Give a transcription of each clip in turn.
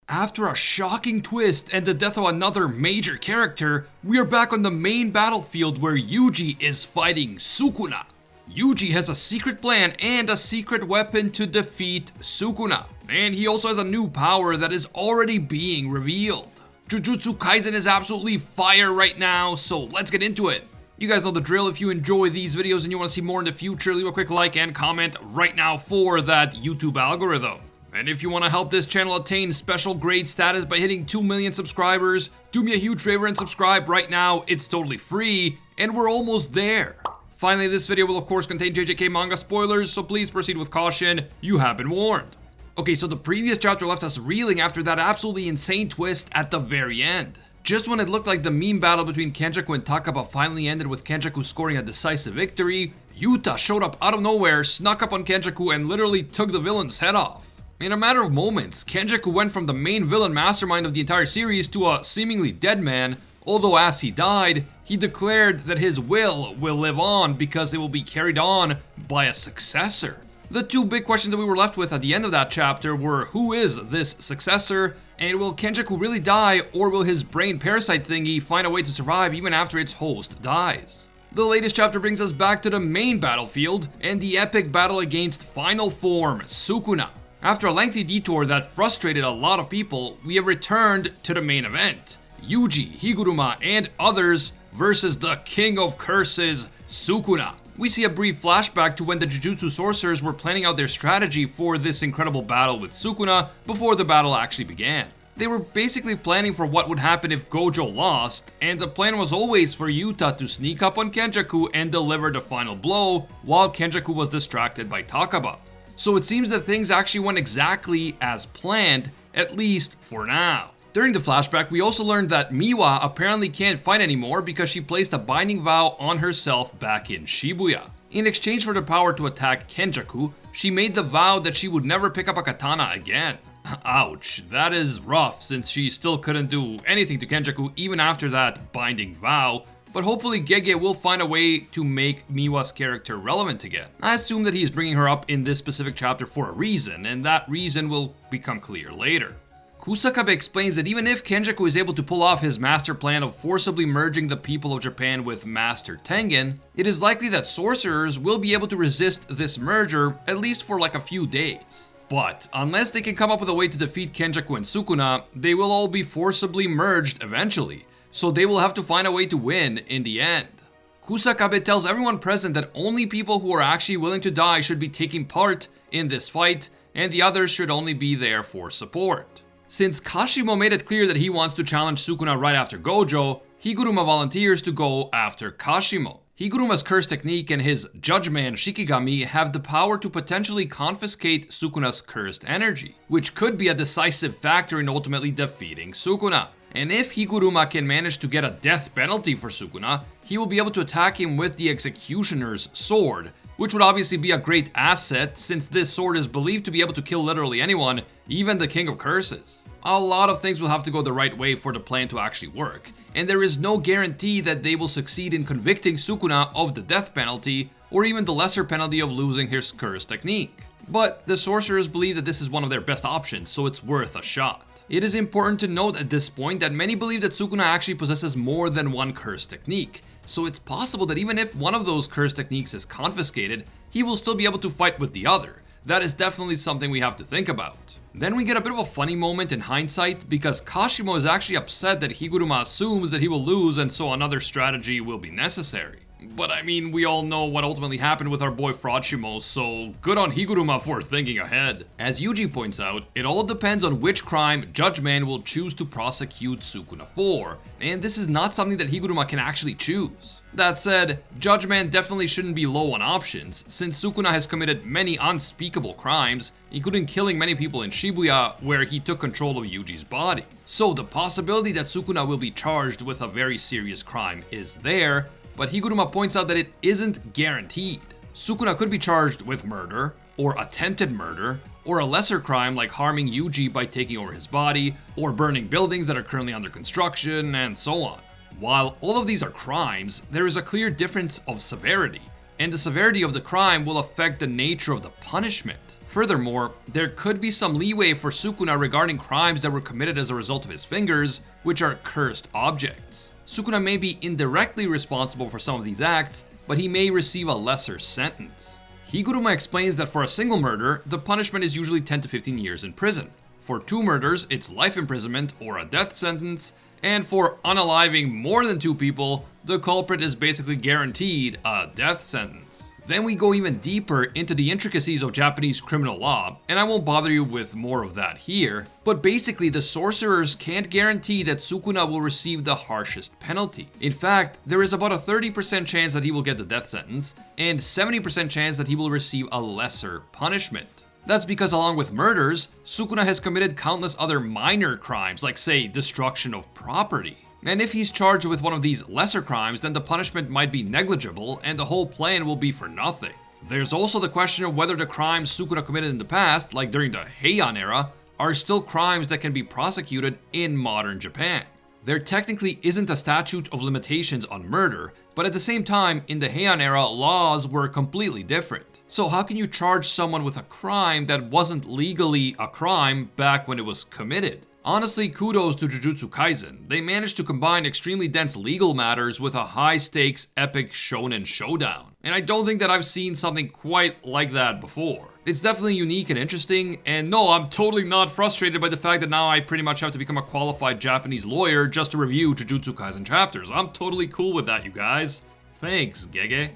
After a shocking twist and the death of another major character, we are back on the main battlefield where Yuji is fighting Sukuna. Yuji has a secret plan and a secret weapon to defeat Sukuna, and he also has a new power that is already being revealed. Jujutsu Kaisen is absolutely fire right now, so let's get into it. You guys know the drill. If you enjoy these videos and you want to see more in the future, leave a quick like and comment right now for that YouTube algorithm. And if you want to help this channel attain special grade status by hitting 2 million subscribers, do me a huge favor and subscribe right now. It's totally free, and we're almost there. Finally, this video will of course contain JJK manga spoilers, so please proceed with caution. You have been warned. Okay, so the previous chapter left us reeling after that absolutely insane twist at the very end. Just when it looked like the meme battle between Kenjaku and Takaba finally ended with Kenjaku scoring a decisive victory, Yuta showed up out of nowhere, snuck up on Kenjaku, and literally took the villain's head off. In a matter of moments, Kenjaku went from the main villain mastermind of the entire series to a seemingly dead man, although as he died, he declared that his will live on because it will be carried on by a successor. The two big questions that we were left with at the end of that chapter were, who is this successor, and will Kenjaku really die, or will his brain parasite thingy find a way to survive even after its host dies? The latest chapter brings us back to the main battlefield and the epic battle against Final Form Sukuna. After a lengthy detour that frustrated a lot of people, we have returned to the main event. Yuji, Higuruma, and others versus the King of Curses, Sukuna. We see a brief flashback to when the Jujutsu sorcerers were planning out their strategy for this incredible battle with Sukuna before the battle actually began. They were basically planning for what would happen if Gojo lost, and the plan was always for Yuta to sneak up on Kenjaku and deliver the final blow while Kenjaku was distracted by Takaba. So it seems that things actually went exactly as planned, at least for now. During the flashback, we also learned that Miwa apparently can't fight anymore because she placed a binding vow on herself back in Shibuya. In exchange for the power to attack Kenjaku, she made the vow that she would never pick up a katana again. Ouch, that is rough since she still couldn't do anything to Kenjaku even after that binding vow. But hopefully Gege will find a way to make Miwa's character relevant again. I assume that he is bringing her up in this specific chapter for a reason, and that reason will become clear later. Kusakabe explains that even if Kenjaku is able to pull off his master plan of forcibly merging the people of Japan with Master Tengen, it is likely that sorcerers will be able to resist this merger at least for like a few days. But unless they can come up with a way to defeat Kenjaku and Sukuna, they will all be forcibly merged eventually. So they will have to find a way to win in the end. Kusakabe tells everyone present that only people who are actually willing to die should be taking part in this fight, and the others should only be there for support. Since Kashimo made it clear that he wants to challenge Sukuna right after Gojo, Higuruma volunteers to go after Kashimo. Higuruma's curse technique and his Judgment Shikigami have the power to potentially confiscate Sukuna's cursed energy, which could be a decisive factor in ultimately defeating Sukuna. And if Higuruma can manage to get a death penalty for Sukuna, he will be able to attack him with the Executioner's Sword, which would obviously be a great asset since this sword is believed to be able to kill literally anyone, even the King of Curses. A lot of things will have to go the right way for the plan to actually work, and there is no guarantee that they will succeed in convicting Sukuna of the death penalty or even the lesser penalty of losing his curse technique. But the sorcerers believe that this is one of their best options, so it's worth a shot. It is important to note at this point that many believe that Sukuna actually possesses more than one curse technique, so it's possible that even if one of those curse techniques is confiscated, he will still be able to fight with the other. That is definitely something we have to think about. Then we get a bit of a funny moment in hindsight because Kashimo is actually upset that Higuruma assumes that he will lose and so another strategy will be necessary. But I mean, we all know what ultimately happened with our boy Froshimo, so good on Higuruma for thinking ahead. As Yuji points out, it all depends on which crime Judgment will choose to prosecute Sukuna for, and this is not something that Higuruma can actually choose. That said, Judgment definitely shouldn't be low on options, since Sukuna has committed many unspeakable crimes, including killing many people in Shibuya, where he took control of Yuji's body. So the possibility that Sukuna will be charged with a very serious crime is there, but Higuruma points out that it isn't guaranteed. Sukuna could be charged with murder, or attempted murder, or a lesser crime like harming Yuji by taking over his body, or burning buildings that are currently under construction, and so on. While all of these are crimes, there is a clear difference of severity, and the severity of the crime will affect the nature of the punishment. Furthermore, there could be some leeway for Sukuna regarding crimes that were committed as a result of his fingers, which are cursed objects. Sukuna may be indirectly responsible for some of these acts, but he may receive a lesser sentence. Higuruma explains that for a single murder, the punishment is usually 10 to 15 years in prison. For 2 murders, it's life imprisonment or a death sentence, and for unaliving more than 2 people, the culprit is basically guaranteed a death sentence. Then we go even deeper into the intricacies of Japanese criminal law, and I won't bother you with more of that here, but basically the sorcerers can't guarantee that Sukuna will receive the harshest penalty. In fact, there is about a 30% chance that he will get the death sentence, and 70% chance that he will receive a lesser punishment. That's because along with murders, Sukuna has committed countless other minor crimes, like say, destruction of property. And if he's charged with one of these lesser crimes, then the punishment might be negligible and the whole plan will be for nothing. There's also the question of whether the crimes Sukuna committed in the past, like during the Heian era, are still crimes that can be prosecuted in modern Japan. There technically isn't a statute of limitations on murder, but at the same time, in the Heian era, laws were completely different. So how can you charge someone with a crime that wasn't legally a crime back when it was committed? Honestly, kudos to Jujutsu Kaisen. They managed to combine extremely dense legal matters with a high-stakes, epic shonen showdown. And I don't think that I've seen something quite like that before. It's definitely unique and interesting, and no, I'm totally not frustrated by the fact that now I pretty much have to become a qualified Japanese lawyer just to review Jujutsu Kaisen chapters. I'm totally cool with that, you guys. Thanks, Gege.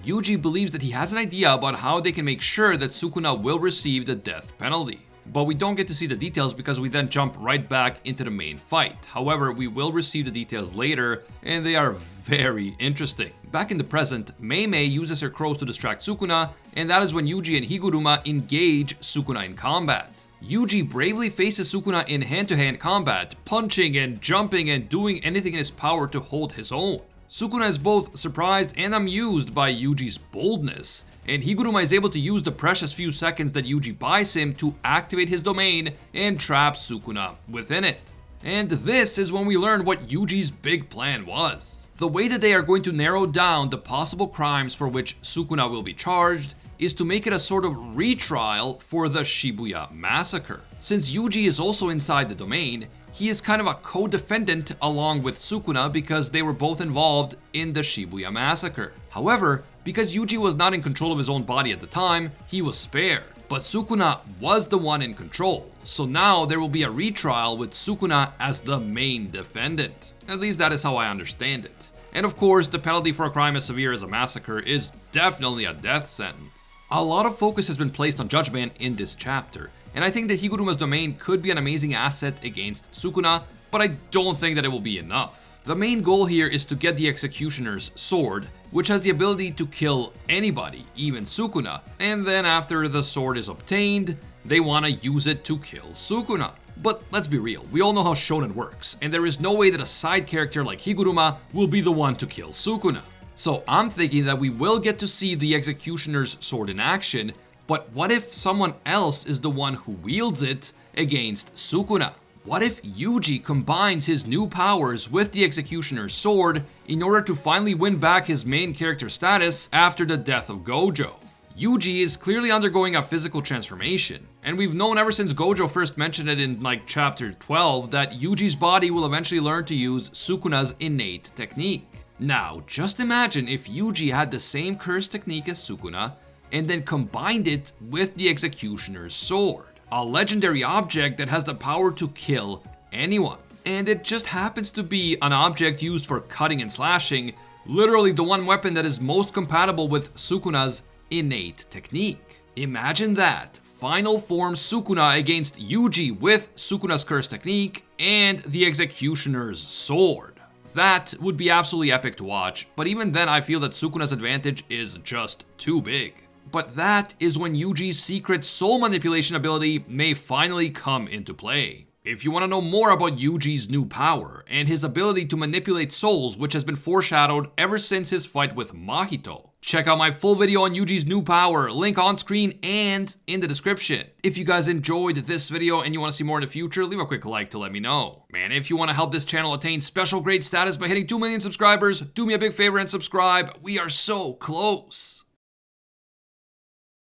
Yuji believes that he has an idea about how they can make sure that Sukuna will receive the death penalty. But we don't get to see the details because we then jump right back into the main fight. However, we will receive the details later, and they are very interesting. Back in the present, Mei uses her crows to distract Sukuna, and that is when Yuji and Higuruma engage Sukuna in combat. Yuji bravely faces Sukuna in hand-to-hand combat, punching and jumping and doing anything in his power to hold his own. Sukuna is both surprised and amused by Yuji's boldness, and Higuruma is able to use the precious few seconds that Yuji buys him to activate his domain and trap Sukuna within it. And this is when we learn what Yuji's big plan was. The way that they are going to narrow down the possible crimes for which Sukuna will be charged is to make it a sort of retrial for the Shibuya massacre. Since Yuji is also inside the domain, he is kind of a co-defendant along with Sukuna because they were both involved in the Shibuya massacre. However, because Yuji was not in control of his own body at the time, he was spared. But Sukuna was the one in control, so now there will be a retrial with Sukuna as the main defendant. At least that is how I understand it. And of course, the penalty for a crime as severe as a massacre is definitely a death sentence. A lot of focus has been placed on Judgment in this chapter, and I think that Higuruma's domain could be an amazing asset against Sukuna, but I don't think that it will be enough. The main goal here is to get the Executioner's sword, which has the ability to kill anybody, even Sukuna, and then after the sword is obtained, they want to use it to kill Sukuna. But let's be real, we all know how shonen works, and there is no way that a side character like Higuruma will be the one to kill Sukuna. So I'm thinking that we will get to see the Executioner's sword in action, but what if someone else is the one who wields it against Sukuna? What if Yuji combines his new powers with the Executioner's sword in order to finally win back his main character status after the death of Gojo? Yuji is clearly undergoing a physical transformation, and we've known ever since Gojo first mentioned it in like chapter 12 that Yuji's body will eventually learn to use Sukuna's innate technique. Now, just imagine if Yuji had the same curse technique as Sukuna and then combined it with the Executioner's sword, a legendary object that has the power to kill anyone. And it just happens to be an object used for cutting and slashing, literally the one weapon that is most compatible with Sukuna's innate technique. Imagine that, final form Sukuna against Yuji with Sukuna's curse technique and the Executioner's sword. That would be absolutely epic to watch, but even then I feel that Sukuna's advantage is just too big. But that is when Yuji's secret soul manipulation ability may finally come into play. If you want to know more about Yuji's new power and his ability to manipulate souls, which has been foreshadowed ever since his fight with Mahito, check out my full video on Yuji's new power, link on screen and in the description. If you guys enjoyed this video and you want to see more in the future, leave a quick like to let me know. Man, if you want to help this channel attain special grade status by hitting 2 million subscribers, do me a big favor and subscribe. We are so close.